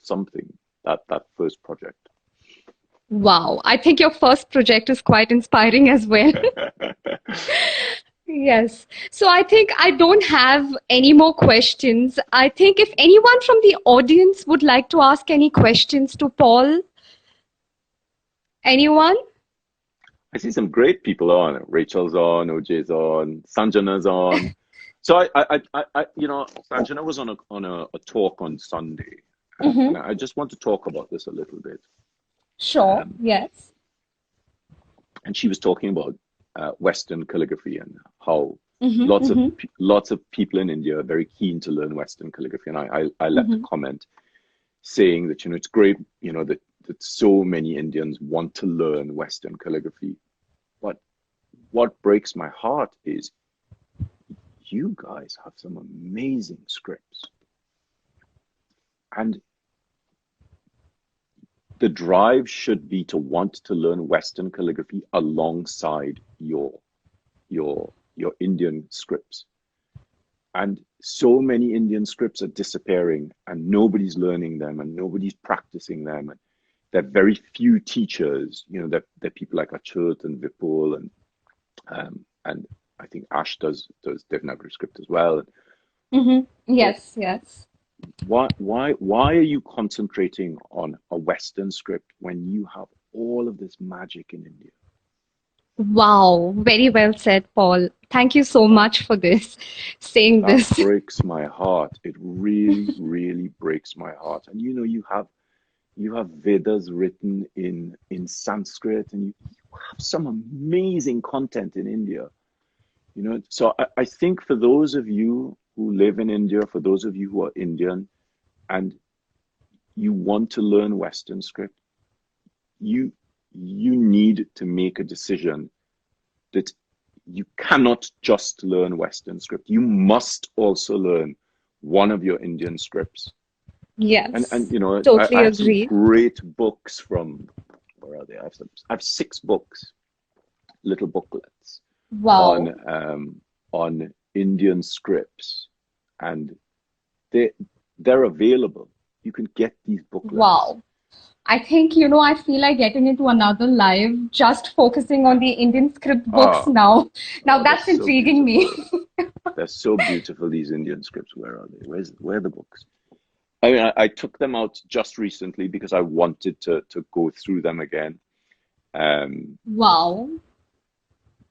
[SPEAKER 2] something, that first project.
[SPEAKER 1] Wow. I think your first project is quite inspiring as well. Yes. So I think I don't have any more questions. I think if anyone from the audience would like to ask any questions to Paul, anyone?
[SPEAKER 2] I see some great people on. Rachel's on, OJ's on, Sanjana's on. So Sanjana was on a talk on Sunday, and I just want to talk about this a little bit.
[SPEAKER 1] Sure. Yes.
[SPEAKER 2] And she was talking about Western calligraphy and how lots of people in India are very keen to learn Western calligraphy. And I left a comment saying that it's great that so many Indians want to learn Western calligraphy, but what breaks my heart is you guys have some amazing scripts, and the drive should be to want to learn Western calligraphy alongside your Indian scripts. And so many Indian scripts are disappearing, and nobody's learning them, and nobody's practicing them. And there are very few teachers. There are people like Achyut and Vipul, and I think Ash does Devanagari script as well.
[SPEAKER 1] Yes, yes.
[SPEAKER 2] Why are you concentrating on a Western script when you have all of this magic in India?
[SPEAKER 1] Wow, very well said, Paul. Thank you so much for saying
[SPEAKER 2] That
[SPEAKER 1] this.
[SPEAKER 2] breaks my heart. It really, really breaks my heart. And you have Vedas written in Sanskrit, and you have some amazing content in India. So I think for those of you who live in India, for those of you who are Indian, and you want to learn Western script, you need to make a decision that you cannot just learn Western script. You must also learn one of your Indian scripts.
[SPEAKER 1] Yes,
[SPEAKER 2] and
[SPEAKER 1] totally
[SPEAKER 2] I have some
[SPEAKER 1] agree.
[SPEAKER 2] great books from, where are they? I have 6 books, little booklets.
[SPEAKER 1] Wow.
[SPEAKER 2] On Indian scripts, and they're available. You can get these booklets.
[SPEAKER 1] Wow. I think, I feel like getting into another live, just focusing on the Indian script books now. Now that's
[SPEAKER 2] they're so
[SPEAKER 1] intriguing me.
[SPEAKER 2] They're so beautiful, these Indian scripts. Where are they? Where are the books? I mean, I took them out just recently because I wanted to go through them again.
[SPEAKER 1] Wow.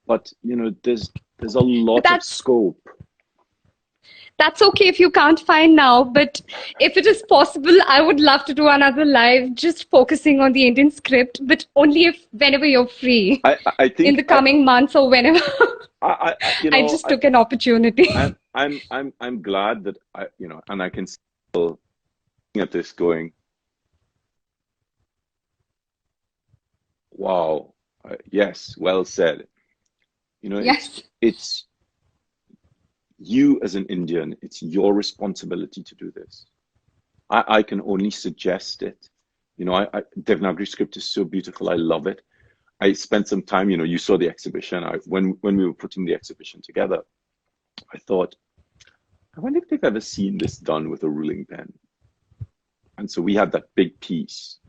[SPEAKER 2] But there's a lot of scope.
[SPEAKER 1] That's okay if you can't find now, but if it is possible, I would love to do another live just focusing on the Indian script, but only whenever you're free.
[SPEAKER 2] I think
[SPEAKER 1] in the coming months or whenever. I just took an opportunity.
[SPEAKER 2] I'm glad that and I can still at this going, wow, yes, well said.
[SPEAKER 1] Yes.
[SPEAKER 2] It's you as an Indian, it's your responsibility to do this. I can only suggest it. Devanagari script is so beautiful. I love it. I spent some time, you saw the exhibition. When we were putting the exhibition together, I thought, I wonder if they've ever seen this done with a ruling pen. And so we had that big piece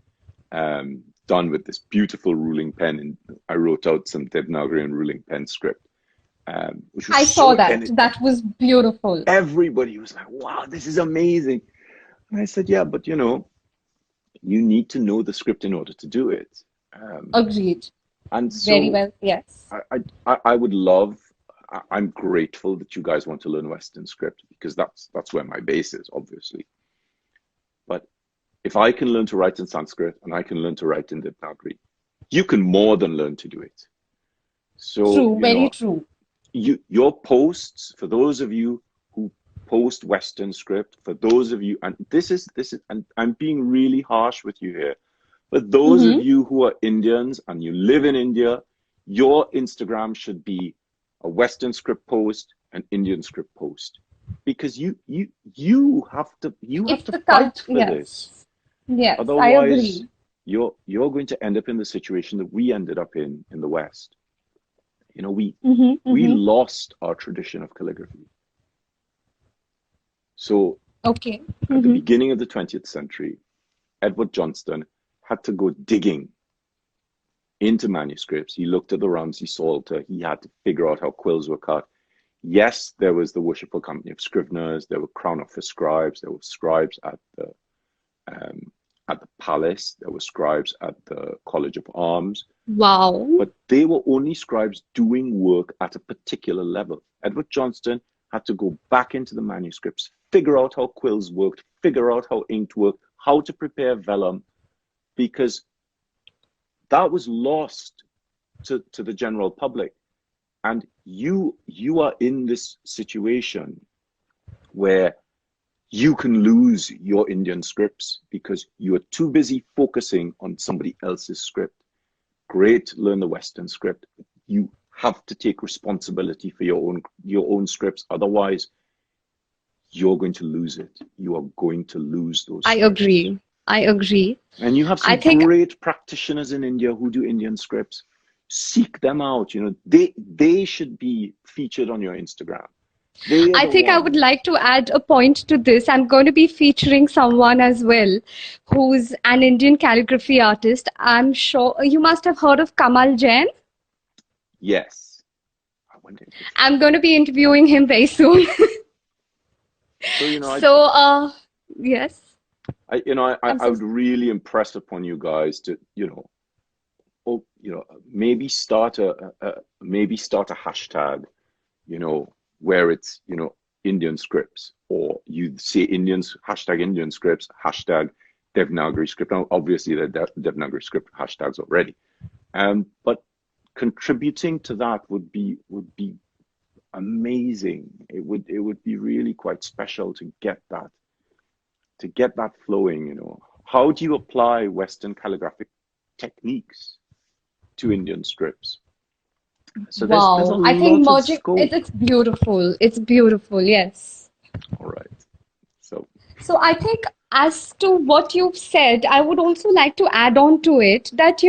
[SPEAKER 2] done with this beautiful ruling pen, and I wrote out some Devanagari and ruling pen script.
[SPEAKER 1] I saw that. That was beautiful.
[SPEAKER 2] Everybody was like, wow, this is amazing. And I said, yeah, but you need to know the script in order to do it.
[SPEAKER 1] Agreed.
[SPEAKER 2] And so
[SPEAKER 1] very well, yes.
[SPEAKER 2] I would love, I'm grateful that you guys want to learn Western script, because that's where my base is, obviously. But if I can learn to write in Sanskrit and I can learn to write in Devanagari, you can more than learn to do it. So,
[SPEAKER 3] True, very true.
[SPEAKER 2] your posts, for those of you who post Western script, for those of you, and this is, and I'm being really harsh with you here, but those of you who are Indians and you live in India, your Instagram should be a Western script post, an Indian script post, because you have to
[SPEAKER 3] It's
[SPEAKER 2] fight
[SPEAKER 3] the
[SPEAKER 2] for
[SPEAKER 3] yes.
[SPEAKER 2] this.
[SPEAKER 3] Yes, I
[SPEAKER 2] Otherwise,
[SPEAKER 3] agree.
[SPEAKER 2] you're going to end up in the situation that we ended up in the West. You know, we lost our tradition of calligraphy. So
[SPEAKER 3] Okay.
[SPEAKER 2] at the beginning of the 20th century, Edward Johnston had to go digging into manuscripts. He looked at the Ramsay Psalter. He had to figure out how quills were cut. Yes, there was the Worshipful Company of Scriveners. There were Crown Office scribes. There were scribes at the palace. There were scribes at the College of Arms.
[SPEAKER 3] Wow.
[SPEAKER 2] But they were only scribes doing work at a particular level. Edward Johnston had to go back into the manuscripts, figure out how quills worked, figure out how ink worked, how to prepare vellum, because that was lost to the general public. And you are in this situation where you can lose your Indian scripts because you are too busy focusing on somebody else's script. Great, learn the Western script. You have to take responsibility for your own scripts. Otherwise, you're going to lose it. You are going to lose those
[SPEAKER 3] I
[SPEAKER 2] scripts.
[SPEAKER 3] I agree.
[SPEAKER 2] And you have some great practitioners in India who do Indian scripts. Seek them out. You know, they should be featured on your Instagram.
[SPEAKER 3] I think I would like to add a point to this. I'm going to be featuring someone as well who's an Indian calligraphy artist. I'm sure you must have heard of Kamal Jain.
[SPEAKER 2] Yes.
[SPEAKER 3] I'm going to be interviewing him very soon.
[SPEAKER 2] So, you know,
[SPEAKER 3] yes.
[SPEAKER 2] I would really impress upon you guys to, maybe start a hashtag, where it's, Indian scripts, or you say hashtag Indian scripts, hashtag Devanagari script. Now, obviously, the Devanagari script hashtags already. But contributing to that would be amazing. It would be really quite special to get that flowing. How do you apply Western calligraphic techniques to Indian scripts? So there's a
[SPEAKER 3] I think
[SPEAKER 2] lot of scope.
[SPEAKER 3] it's beautiful. It's beautiful, yes.
[SPEAKER 2] All right.
[SPEAKER 3] So I think, as to what you've said, I would also like to add on to it that,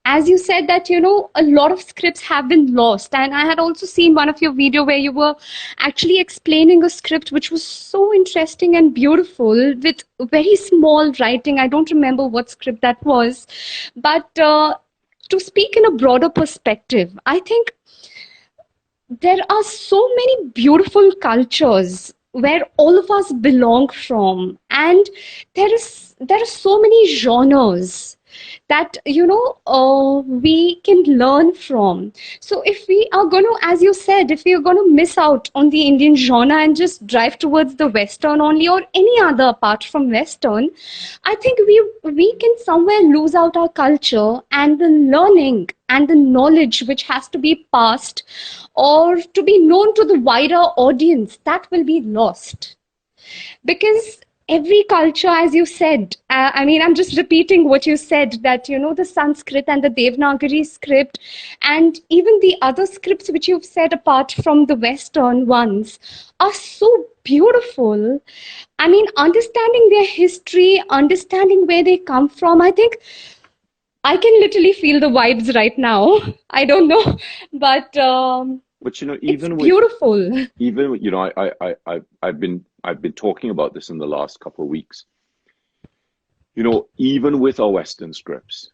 [SPEAKER 3] as you said that, a lot of scripts have been lost. And I had also seen one of your video where you were actually explaining a script which was so interesting and beautiful with very small writing. I don't remember what script that was. But to speak in a broader perspective, I think there are so many beautiful cultures where all of us belong from, and there are so many genres that we can learn from. So if we are going to, as you said, if we are going to miss out on the Indian genre and just drive towards the Western only, or any other apart from Western, I think we can somewhere lose out our culture and the learning and the knowledge which has to be passed or to be known to the wider audience, that will be lost. Because every culture, as you said, I'm just repeating what you said, that, the Sanskrit and the Devanagari script, and even the other scripts which you've said apart from the Western ones, are so beautiful. Understanding their history, understanding where they come from, I think I can literally feel the vibes right now. I don't know, but
[SPEAKER 2] even
[SPEAKER 3] it's beautiful.
[SPEAKER 2] I've been talking about this in the last couple of weeks. Even with our Western scripts,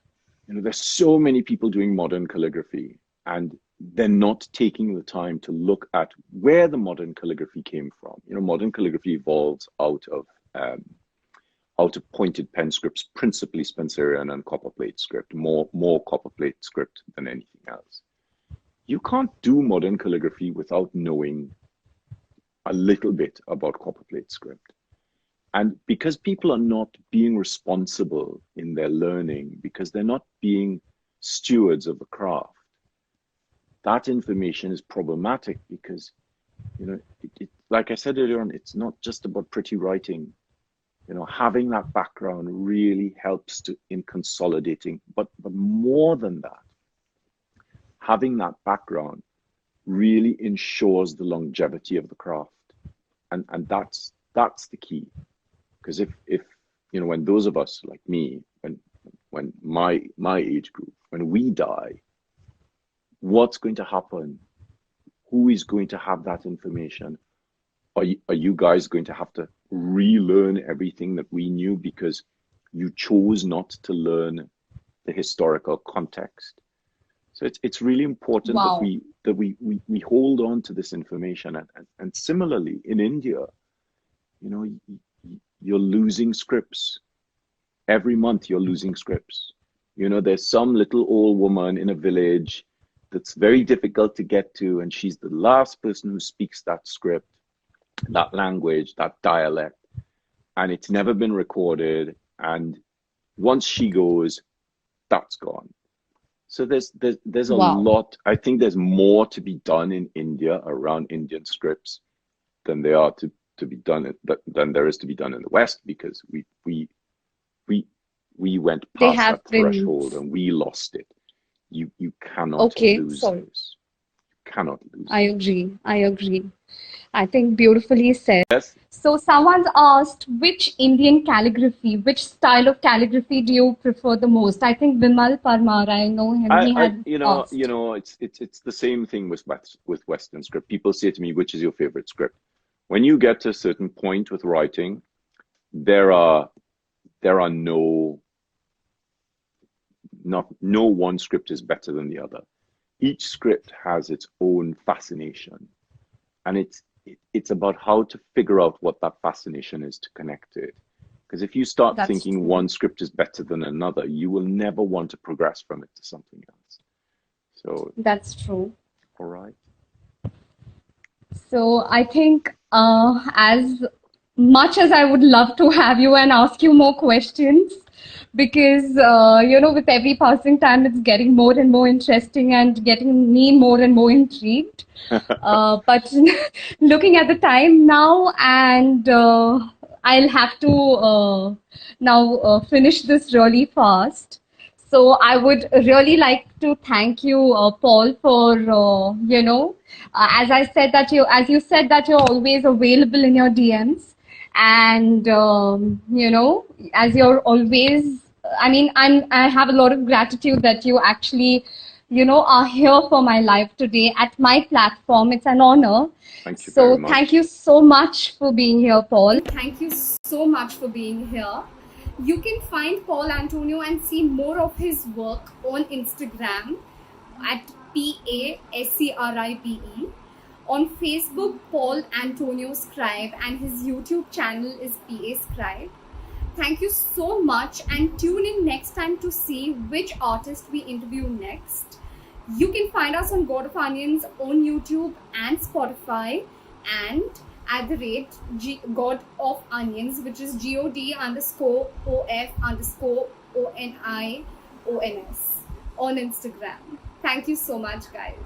[SPEAKER 2] there's so many people doing modern calligraphy, and they're not taking the time to look at where the modern calligraphy came from. Modern calligraphy evolves out of pointed pen scripts, principally Spencerian and copperplate script, more copperplate script than anything else. you can't do modern calligraphy without knowing a little bit about copperplate script. And because people are not being responsible in their learning, because they're not being stewards of the craft, that information is problematic because, like I said earlier on, it's not just about pretty writing. Having that background really helps in consolidating, but more than that, having that background really ensures the longevity of the craft. And that's the key. Because if when those of us like me, when my age group, when we die, what's going to happen? Who is going to have that information? Are you guys going to have to relearn everything that we knew because you chose not to learn the historical context? So it's really important
[SPEAKER 3] Wow.
[SPEAKER 2] that we hold on to this information. And similarly in India, you're losing scripts. Every month you're losing scripts. There's some little old woman in a village that's very difficult to get to, and she's the last person who speaks that script, that language, that dialect, and it's never been recorded. And once she goes, that's gone. So there's a
[SPEAKER 3] Wow.
[SPEAKER 2] lot. I think there's more to be done in India around Indian scripts than there are to be done than there is to be done in the West, because we went
[SPEAKER 3] They
[SPEAKER 2] past
[SPEAKER 3] have
[SPEAKER 2] that
[SPEAKER 3] been.
[SPEAKER 2] threshold and we lost it. You cannot
[SPEAKER 3] Okay,
[SPEAKER 2] lose
[SPEAKER 3] sorry.
[SPEAKER 2] this. You cannot lose
[SPEAKER 3] I
[SPEAKER 2] this.
[SPEAKER 3] agree. I think beautifully said.
[SPEAKER 2] Yes.
[SPEAKER 3] So someone's asked which Indian calligraphy, which style of calligraphy do you prefer the most? I think Vimal Parmar, I know him, he had asked.
[SPEAKER 2] It's the same thing with Western script. People say to me, which is your favorite script? When you get to a certain point with writing, there are no one script is better than the other. Each script has its own fascination, and it's about how to figure out what that fascination is to connect it. Because if you start
[SPEAKER 3] That's
[SPEAKER 2] thinking
[SPEAKER 3] true.
[SPEAKER 2] one script is better than another, you will never want to progress from it to something else. So,
[SPEAKER 3] That's true.
[SPEAKER 2] all right.
[SPEAKER 3] So I think as much as I would love to have you and ask you more questions, because with every passing time, it's getting more and more interesting and getting me more and more intrigued. But looking at the time now, and I'll have to now finish this really fast. So I would really like to thank you, Paul, for as you said that you're always available in your DMs, and as you're always. I mean, I have a lot of gratitude that you actually, are here for my life today at my platform. It's an honor.
[SPEAKER 2] Thank you very
[SPEAKER 3] So
[SPEAKER 2] much.
[SPEAKER 3] thank you so much for being here, Paul.
[SPEAKER 1] Thank you so much for being here. You can find Paul Antonio and see more of his work on Instagram at Pascribe. On Facebook, Paul Antonio Scribe, and his YouTube channel is Pascribe. Thank you so much, and tune in next time to see which artist we interview next. You can find us on God of Onions on YouTube and Spotify, and at the rate God of Onions, which is God_of_OF_ONIONS on Instagram. Thank you so much, guys.